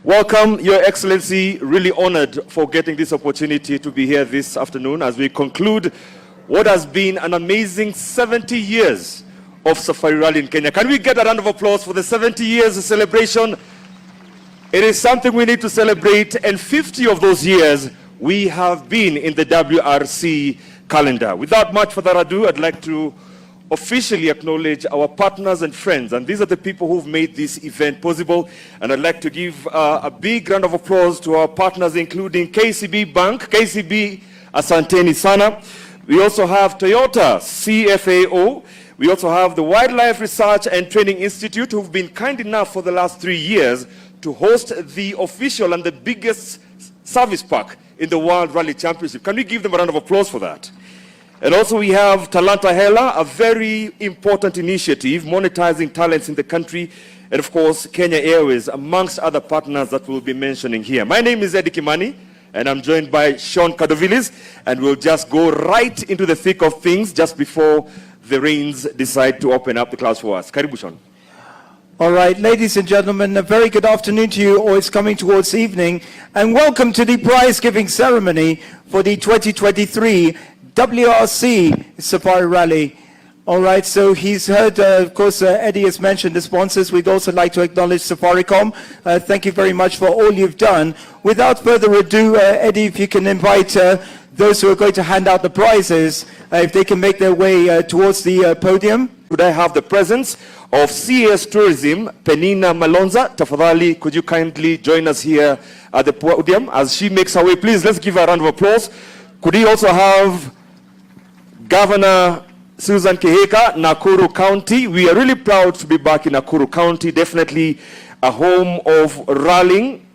Welcome, Your Excellency. Really honored for getting this opportunity to be here this afternoon as we conclude what has been an amazing 70 years of Safari Rally in Kenya. Can we get a round of applause for the 70 years of celebration? It is something we need to celebrate, and 50 of those years we have been in the WRC calendar. Without much further ado, I'd like to officially acknowledge our partners and friends, and these are the people who've made this event possible. And I'd like to give a big round of applause to our partners, including KCB Bank. KCB, asanteni sana. We also have Toyota, CFAO. We also have the Wildlife Research and Training Institute, who've been kind enough for the last 3 years to host the official and the biggest service park in the World Rally Championship. Can we give them a round of applause for that? And also we have Talanta Hela, a very important initiative monetizing talents in the country, and of course Kenya Airways, amongst other partners that we'll be mentioning here. My name is Eddie Kimani, and I'm joined by Sean Kadovilis, and we'll just go right into the thick of things just before the rains decide to open up the clouds for us. Karibu, Sean. All right, ladies and gentlemen, a very good afternoon to you, or it's coming towards evening, and welcome to the prize-giving ceremony for the 2023 WRC Safari Rally. All right, so he's heard, of course, Eddie has mentioned the sponsors. We'd also like to acknowledge Safaricom. Thank you very much for all you've done. Without further ado, Eddie, if you can invite those who are going to hand out the prizes, if they can make their way towards the podium. Could I have the presence of CS Tourism, Penina Malonza? Tafadhali, could you kindly join us here at the podium as she makes her way? Please, let's give her a round of applause. Could we also have Governor Susan Kihika, Nakuru County? We are really proud to be back in Nakuru County, definitely a home of rallying.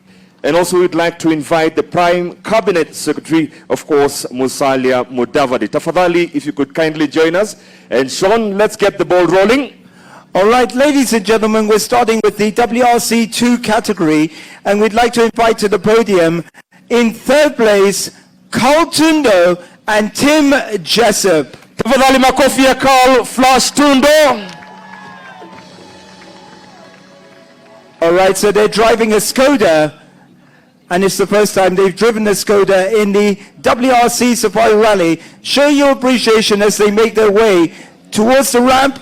And also we'd like to invite the Prime Cabinet Secretary, of course, Musalia Mudavadi. Tafadhali, if you could kindly join us. And Sean, let's get the ball rolling. All right, ladies and gentlemen, we're starting with the WRC 2 category, and we'd like to invite to the podium, in third place, Carl Tundo and Tim Jessup. Tafadhali makofi ya Carl Flash Tundo. All right, so they're driving a Skoda, and it's the first time they've driven a Skoda in the WRC Safari Rally. Show your appreciation as they make their way towards the ramp.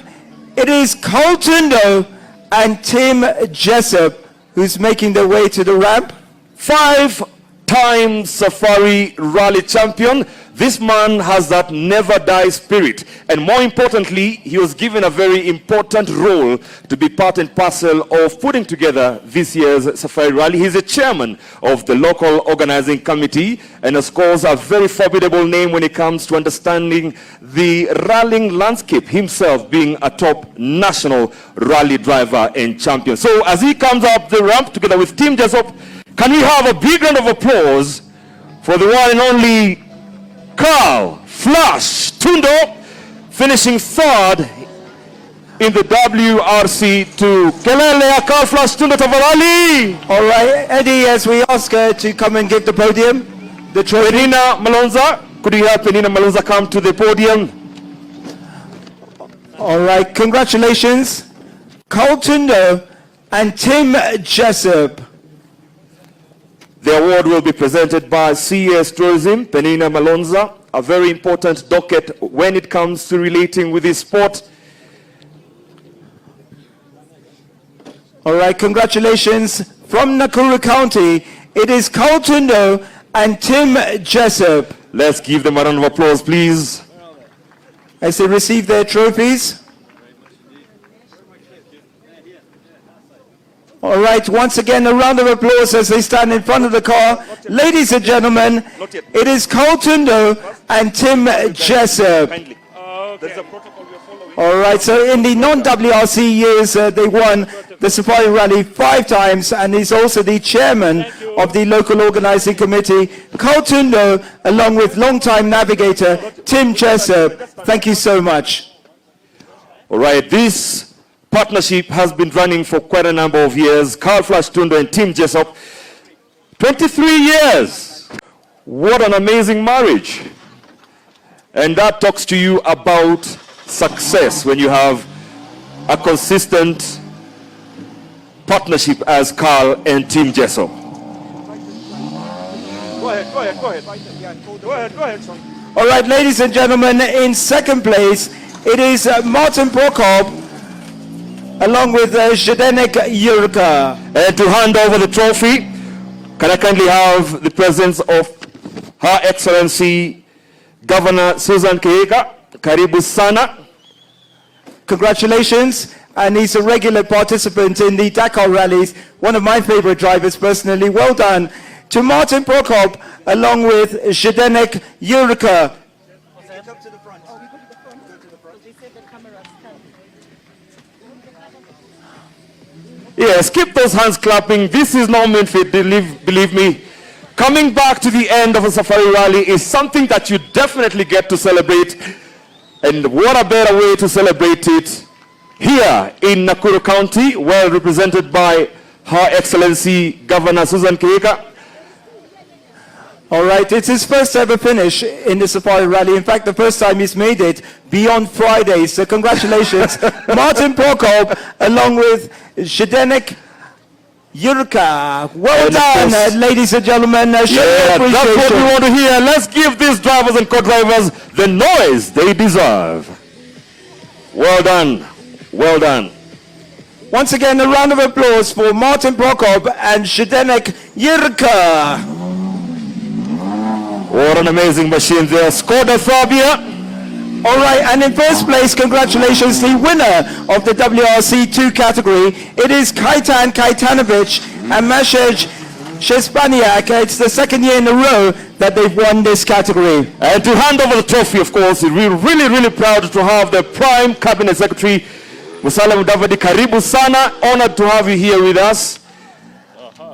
It is Carl Tundo and Tim Jessup who's making their way to the ramp. 5-time Safari Rally champion. This man has that never die spirit, and more importantly, he was given a very important role to be part and parcel of putting together this year's Safari Rally. He's a chairman of the local organizing committee, and of course a very formidable name when it comes to understanding the rallying landscape, himself being a top national rally driver and champion. So as he comes up the ramp together with Tim Jessup, can we have a big round of applause for the one and only Carl Flash Tundo, finishing third in the WRC2. Kelele ya Carl Flash Tundo tafadhali. All right, Eddie, as we ask her to come and give the podium, the trophy. Penina Malonza, could you help Penina Malonza come to the podium? All right, congratulations, Carl Tundo and Tim Jessup. The award will be presented by CS Tourism, Penina Malonza, a very important docket when it comes to relating with this sport. All right, congratulations from Nakuru County. It is Carl Tundo and Tim Jessup. Let's give them a round of applause, please. As they receive their trophies. All right, once again, a round of applause as they stand in front of the car. Ladies and gentlemen, it is Carl Tundo and Tim Jessup. All right, so in the non-WRC years, they won the Safari Rally 5 times, and he's also the chairman of the local organizing committee. Carl Tundo, along with longtime navigator Tim Jessup. Thank you so much. All right, this partnership has been running for quite a number of years. Carl Flash Tundo and Tim Jessup, 23 years. What an amazing marriage. And that talks to you about success when you have a consistent partnership as Carl and Tim Jessup. Sean. All right, ladies and gentlemen, in second place, it is Martin Prokop, along with Zdenek Jurka. And to hand over the trophy, can I kindly have the presence of Her Excellency Governor Susan Kihika. Karibu sana. Congratulations. And he's a regular participant in the Dakar rallies, one of my favorite drivers personally. Well done to Martin Prokop, along with Zdenek Jurka. Come to the front. Oh, we go to the front. Go to the front. They said the cameras come. Yes, keep those hands clapping. This is not meant for it, believe me. Coming back to the end of a safari rally is something that you definitely get to celebrate. And what a better way to celebrate it here in Nakuru County, well represented by Her Excellency Governor Susan Kihika. All right, it's his first ever finish in the Safari Rally. In fact, the first time he's made it beyond Friday. So congratulations, Martin Prokop, along with Zdenek Jurka. Well done, ladies and gentlemen. Yeah, that's what we want to hear. Let's give these drivers and co-drivers the noise they deserve. Well done. Well done. Once again, a round of applause for Martin Prokop and Zdenek Jurka. What an amazing machine there. Skoda Fabia. All right, and in first place, congratulations, the winner of the WRC2 category. It is Kaitan Kaitanovic and Maciej Szczepaniak. It's the second year in a row that they've won this category. And to hand over the trophy, of course, we're really proud to have the Prime Cabinet Secretary, Musalia Mudavadi. Karibu sana. Honored to have you here with us.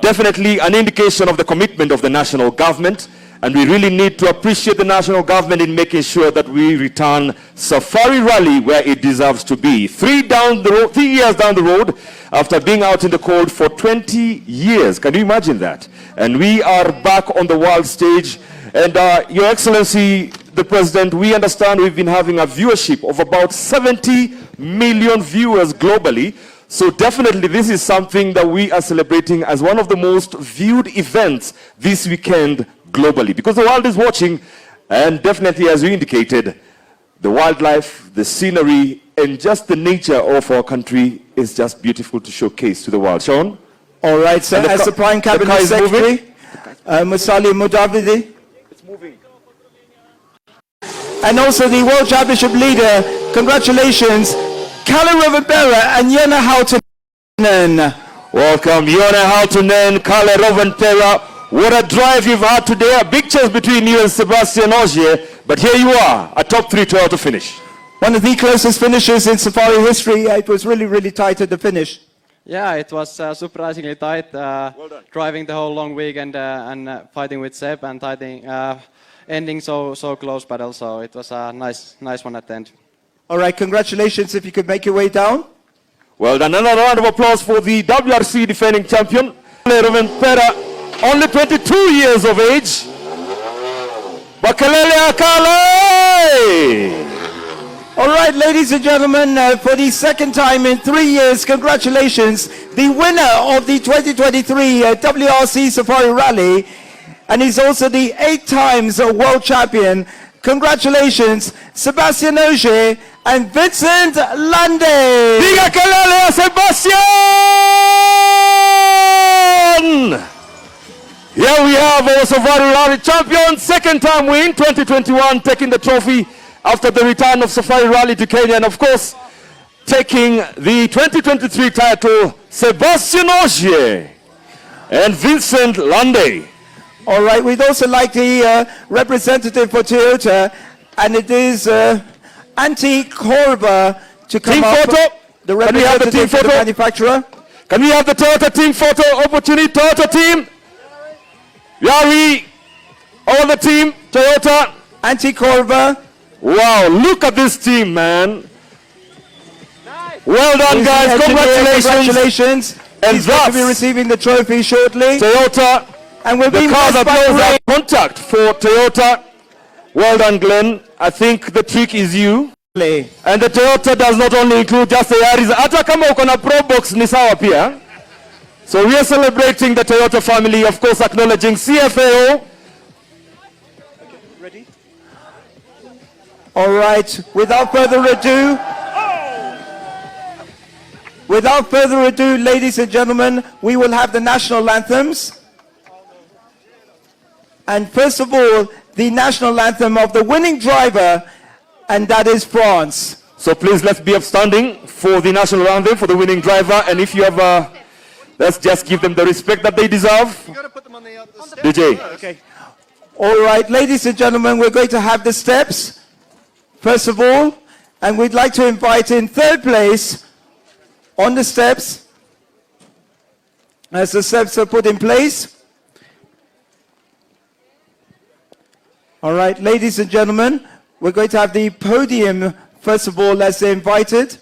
Definitely an indication of the commitment of the national government. And we really need to appreciate the national government in making sure that we return Safari Rally where it deserves to be. 3 years down the road, after being out in the cold for 20 years. Can you imagine that? And we are back on the world stage. And Your Excellency, the President, we understand we've been having a viewership of about 70 million viewers globally. So definitely this is something that we are celebrating as one of the most viewed events this weekend globally, because the world is watching. And definitely, as you indicated, the wildlife, the scenery, and just the nature of our country is just beautiful to showcase to the world. Sean? All right, so as the Prime Cabinet Secretary, Musalia Mudavadi. It's moving. And also the World Championship leader, congratulations, Kalle Rovanperä and Jonna Houtunen. Welcome, Jonna Houtunen, Kalle Rovanperä. What a drive you've had today. A big chance between you and Sebastian Ogier. But here you are, a top 3 Toyota finish. One of the closest finishes in Safari history. It was really tight at the finish. Yeah, it was surprisingly tight. Driving the whole long weekend and fighting with Seb and ending so close, but also it was a nice one at the end. All right, congratulations if you could make your way down. Well done. Another round of applause for the WRC defending champion, Kalle Rovanperä. Only 22 years of age. Bakalele Akale! All right, ladies and gentlemen, for the second time in 3 years, congratulations, the winner of the 2023 WRC Safari Rally, and he's also the 8 times world champion. Congratulations, Sebastian Ogier and Vincent Lande. Diga Kalele Sebastian! Here we have our Safari Rally champion, second time win, 2021, taking the trophy after the return of Safari Rally to Kenya. And of course, taking the 2023 title, Sebastian Ogier and Vincent Lande. All right, we'd also like the representative for Toyota, and it is Antti Korva to come team up. Photo. The Can we have the team representative for photo? the manufacturer. Can we have the Toyota team photo opportunity? Toyota team. Yari, all the team, Toyota. Antti Korva. Wow, look at this team, man. Well done, guys. Congratulations. And He's going to be receiving the trophy shortly. Toyota, And we'll be the car that blessed by blows rain. out contact for Toyota. Well done, Glenn. I think the trick is you. And the Toyota does not only include just the Yaris. Hata kama uko na Pro Box ni sawa pia. So we are celebrating the Toyota family, of course, acknowledging CFAO, All right, without further ado, ladies and gentlemen, we will have the national anthems. And first of all, the national anthem of the winning driver, and that is France. So please, let's be upstanding for the national anthem for the winning driver. And if you have, let's just give them the respect that they deserve. You gotta put them on the steps. DJ. Okay. All right, ladies and gentlemen, we're going to have the steps, first of all, and we'd like to invite in third place on the steps, as the steps are put in place. All right, ladies and gentlemen, we're going to have the podium, first of all, as they're invited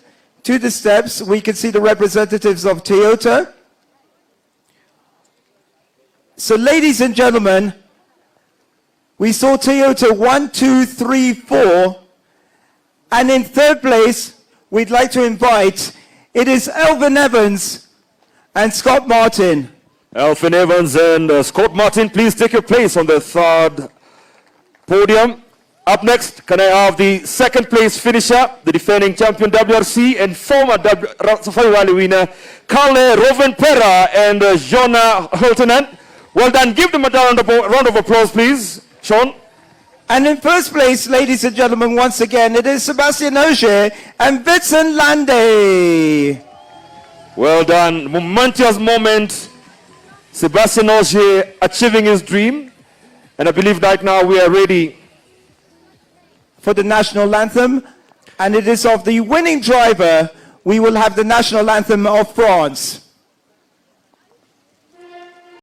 to the steps. We can see the representatives of Toyota. So, ladies and gentlemen, we saw Toyota 1, 2, 3, 4. And in third place, we'd like to invite, it is Elvin Evans and Scott Martin. Elvin Evans and Scott Martin, please take your place on the third podium. Up next, can I have the second place finisher, the defending champion WRC and former Safari Rally winner, Carle Rovenpera and Jonna Hultenen. Well done. Give them a round of applause, please, Sean. And in first place, ladies and gentlemen, once again, it is Sebastian Ogier and Vincent Lande. Well done. Momentous moment. Sebastian Ogier achieving his dream. And I believe right now we are ready for the national anthem. And it is of the winning driver, we will have the national anthem of France.